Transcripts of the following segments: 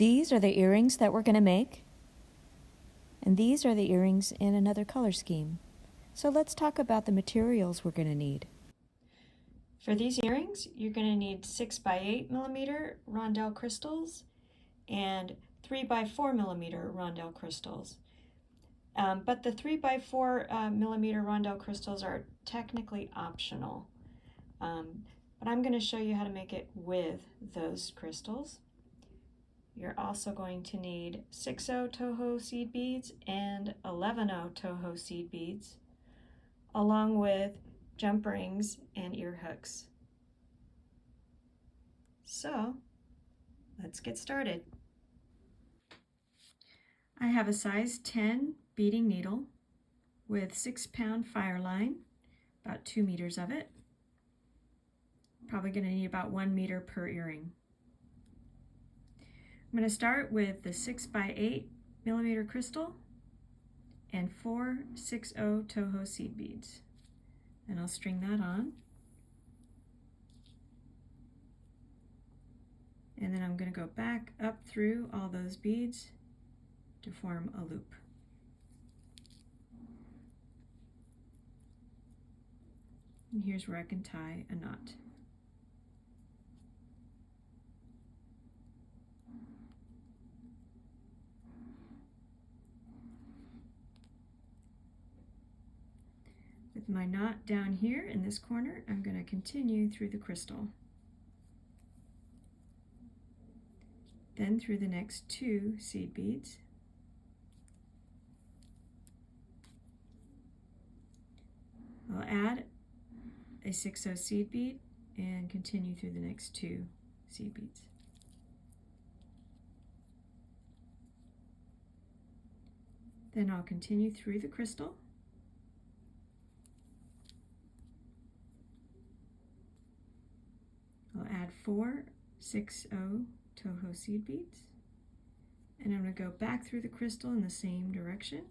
These are the earrings that we're going to make, and these are the earrings in another color scheme. So let's talk about the materials we're going to need. For these earrings, you're going to need 6 by 8 millimeter rondelle crystals and 3 by 4 millimeter rondelle crystals. But the 3 by 4 millimeter rondelle crystals are technically optional. But I'm going to show you how to make it with those crystals. You're also going to need 6/0 Toho seed beads and 11/0 Toho seed beads, along with jump rings and ear hooks. So let's get started. I have a size 10 beading needle with 6-pound fire line, about 2 meters of it. Probably going to need about 1 meter per earring. I'm going to start with the 6 by 8 millimeter crystal and 4 6/0 Toho seed beads. And I'll string that on. And then I'm going to go back up through all those beads to form a loop. And here's where I can tie a knot. With my knot down here in this corner, I'm going to continue through the crystal. Then through the next 2 seed beads. I'll add a 6/0 seed bead and continue through the next 2 seed beads. Then I'll continue through the crystal. I'll add 4 6/0 Toho seed beads, and I'm going to go back through the crystal in the same direction.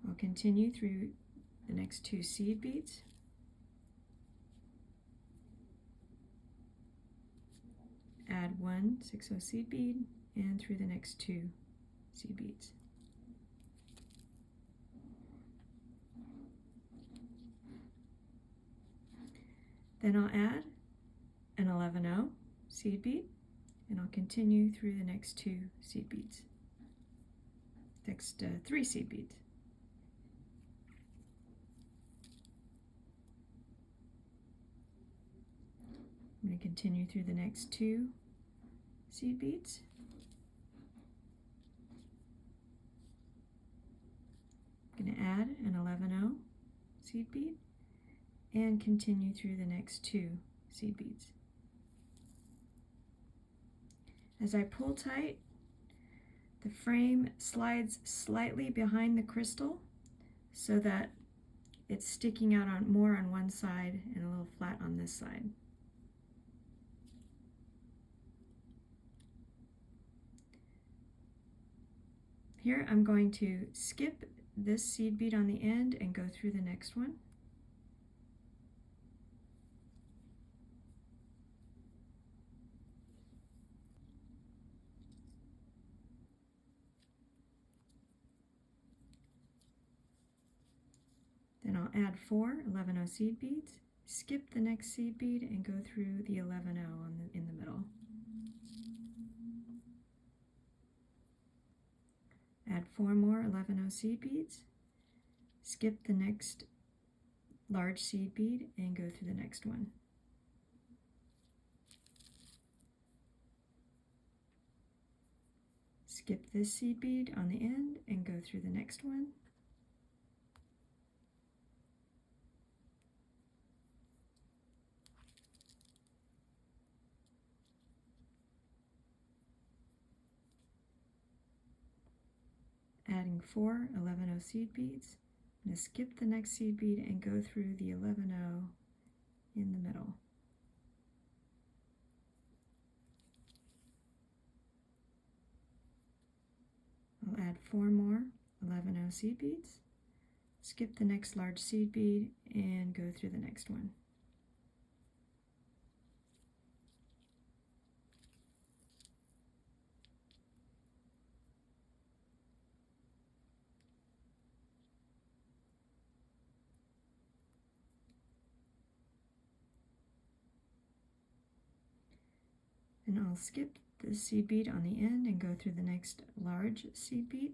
I'll continue through the next 2 seed beads. Add 1 6/0 seed bead and through the next 2 seed beads. Then I'll add an 11/0 seed bead, and I'll continue through the next 2 seed beads. Next 3 seed beads. I'm going to continue through the next 2 seed beads. I'm going to add an 11/0 seed bead and continue through the next 2 seed beads. As I pull tight, the frame slides slightly behind the crystal so that it's sticking out more on one side and a little flat on this side. Here I'm going to skip this seed bead on the end and go through the next one. Then I'll add 4 11/0 seed beads, skip the next seed bead, and go through the 11/0 in the middle. Add 4 more 11/0 seed beads, skip the next large seed bead, and go through the next one. Skip this seed bead on the end and go through the next one. Adding 4 11/0 seed beads. I'm going to skip the next seed bead and go through the 11/0 in the middle. I'll add 4 more 11/0 seed beads, skip the next large seed bead, and go through the next one. And I'll skip the seed bead on the end and go through the next large seed bead.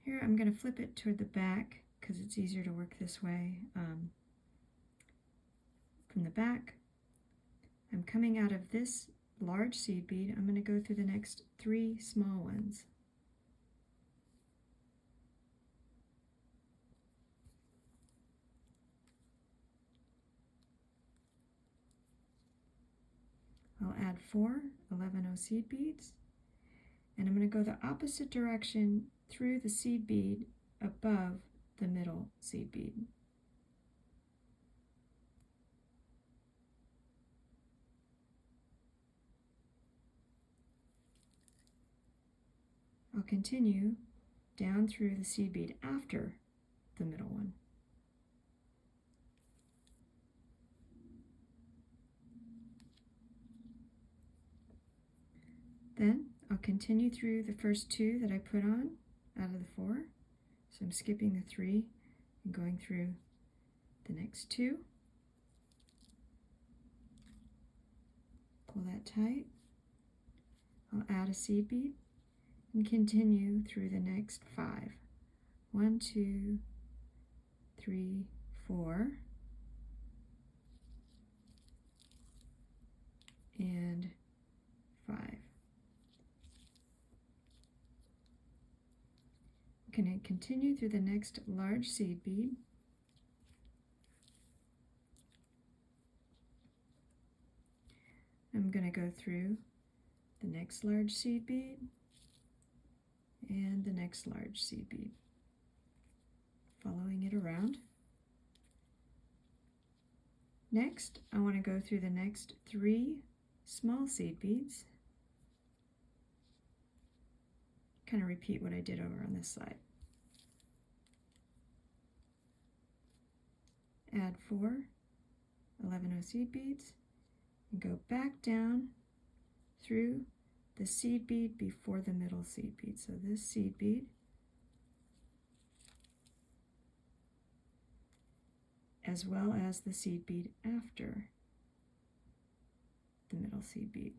Here I'm going to flip it toward the back because it's easier to work this way. From the back, I'm coming out of this large seed bead. I'm going to go through the next 3 small ones. I'll add 4 11-0 seed beads, and I'm going to go the opposite direction through the seed bead above the middle seed bead. I'll continue down through the seed bead after the middle one. Then I'll continue through the first 2 that I put on out of the 4. So I'm skipping the 3 and going through the next 2. Pull that tight. I'll add a seed bead and continue through the next 5. 1, 2, 3, 4, and 5. I'm going to continue through the next large seed bead. I'm going to go through the next large seed bead and the next large seed bead, following it around. Next, I want to go through the next 3 small seed beads. Kind of repeat what I did over on this side. Add 4 11-0 seed beads and go back down through the seed bead before the middle seed bead. So this seed bead, as well as the seed bead after the middle seed bead.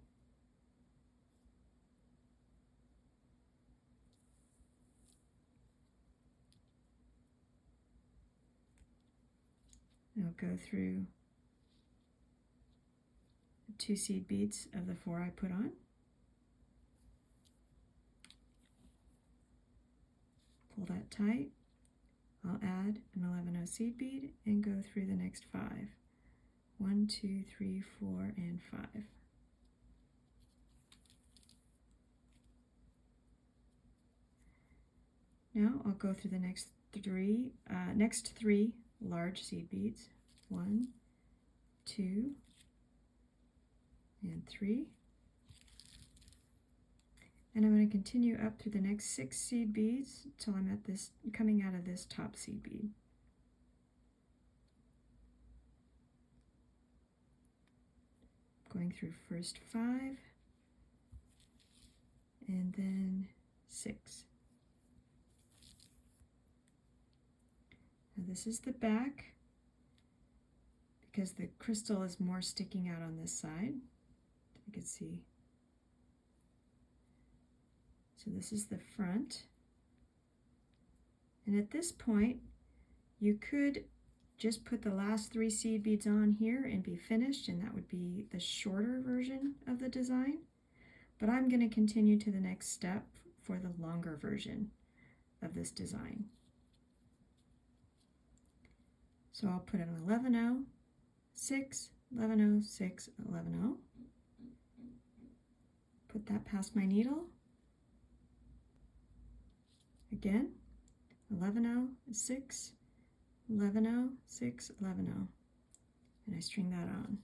I'll go through the 2 seed beads of the 4 I put on. Pull that tight. I'll add an 11-0 seed bead and go through the next 5. 1, 2, 3, 4, and 5. Now I'll go through the next 3 large seed beads. 1, 2, and 3. And I'm going to continue up through the next 6 seed beads until I'm at this, coming out of this top seed bead. Going through first 5 and then 6. Now this is the back because the crystal is more sticking out on this side. You can see. So this is the front. And at this point, you could just put the last 3 seed beads on here and be finished, and that would be the shorter version of the design. But I'm going to continue to the next step for the longer version of this design. So I'll put an 11-0, 6, 11-0, 6, 11-0. Put that past my needle. Again, 11-0, 6, 11-0, 6, 11-0. And I string that on.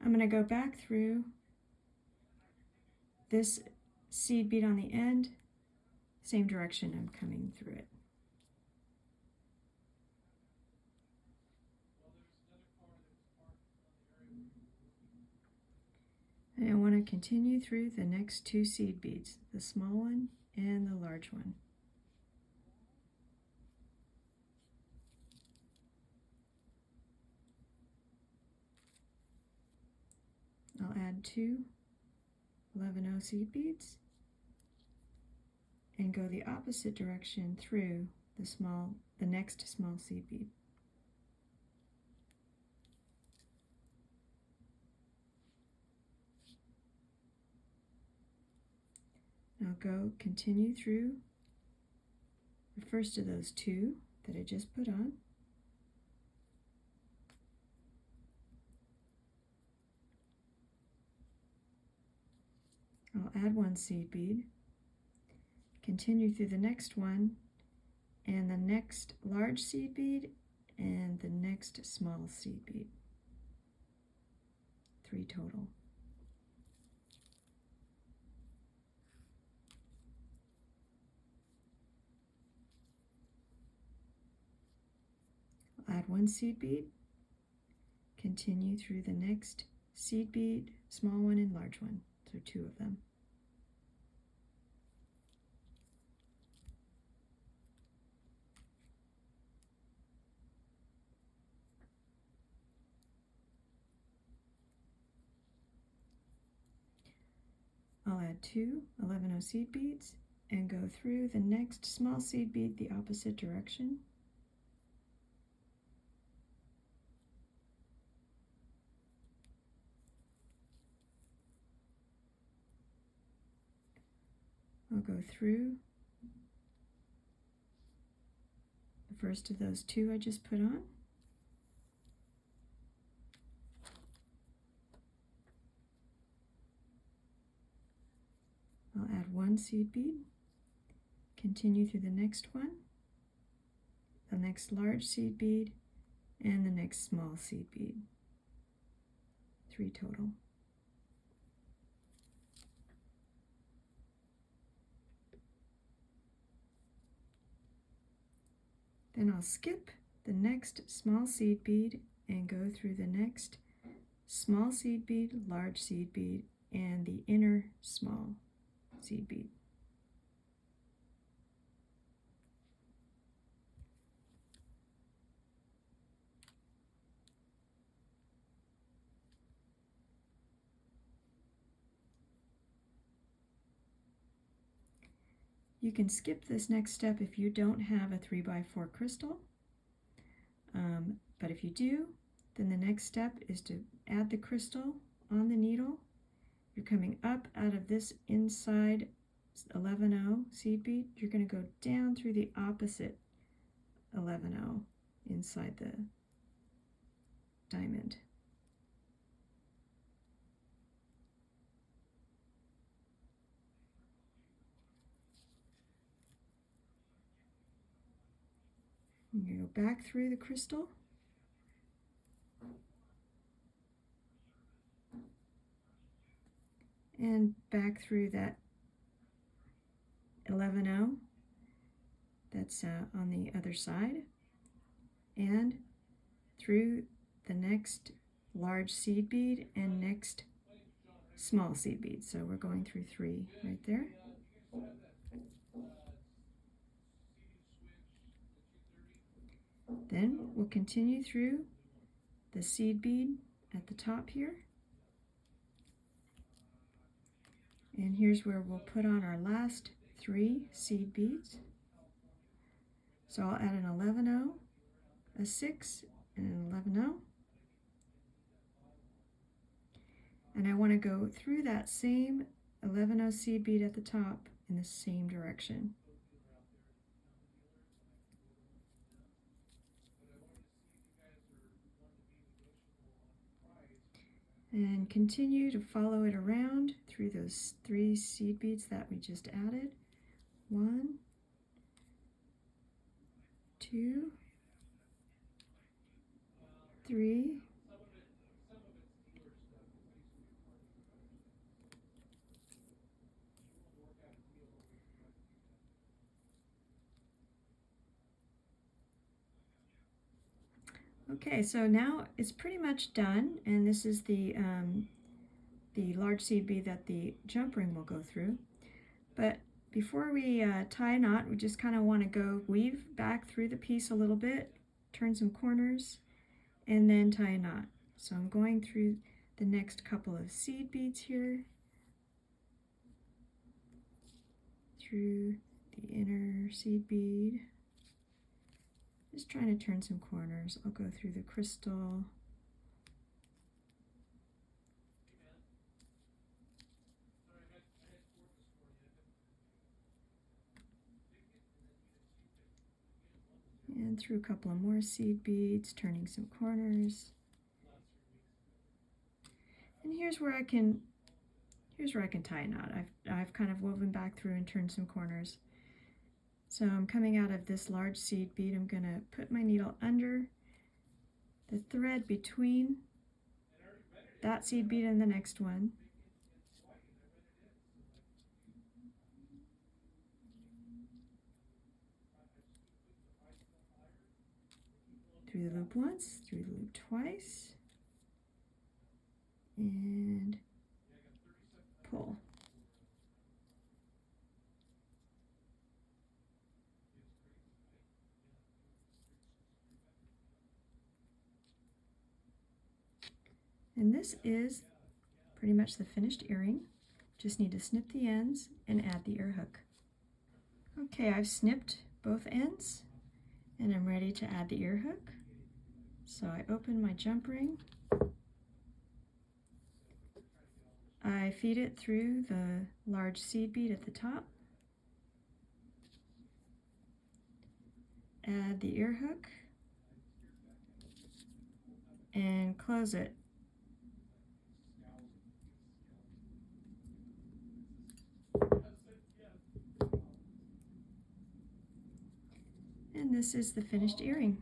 I'm going to go back through this seed bead on the end, same direction I'm coming through it. And I want to continue through the next 2 seed beads, the small one and the large one. I'll add 2 11-0 seed beads and go the opposite direction through the next small seed bead. Now continue through the first of those 2 that I just put on. I'll add 1 seed bead, continue through the next one, and the next large seed bead, and the next small seed bead. 3 total. I'll add 1 seed bead, continue through the next seed bead, small one and large one, so 2 of them. I'll add 2 11-0 seed beads and go through the next small seed bead the opposite direction. I'll go through the first of those 2 I just put on. I'll add 1 seed bead, continue through the next one, the next large seed bead, and the next small seed bead. 3 total. Then I'll skip the next small seed bead and go through the next small seed bead, large seed bead, and the inner small seed bead. You can skip this next step if you don't have a 3x4 crystal, but if you do, then the next step is to add the crystal on the needle. You're coming up out of this inside 11-0 seed bead. You're going to go down through the opposite 11-0 inside the diamond. You go back through the crystal and back through that 11-0 that's on the other side, and through the next large seed bead and next small seed bead. So we're going through 3 right there. Then we'll continue through the seed bead at the top here. And here's where we'll put on our last 3 seed beads. So I'll add an 11-0, a 6, and an 11-0. And I want to go through that same 11-0 seed bead at the top in the same direction. And continue to follow it around through those 3 seed beads that we just added. 1, 2, 3, okay, so now it's pretty much done, and this is the the large seed bead that the jump ring will go through. But before we tie a knot, we just kind of want to go weave back through the piece a little bit, turn some corners, and then tie a knot. So I'm going through the next couple of seed beads here, through the inner seed bead, just trying to turn some corners. I'll go through the crystal, and through a couple of more seed beads, turning some corners. And here's where I can tie a knot. I've kind of woven back through and turned some corners. So I'm coming out of this large seed bead. I'm going to put my needle under the thread between that seed bead and the next one. Through the loop once, through the loop twice, and pull. And this is pretty much the finished earring. Just need to snip the ends and add the ear hook. Okay, I've snipped both ends and I'm ready to add the ear hook. So I open my jump ring. I feed it through the large seed bead at the top. Add the ear hook and close it. And this is the finished earring.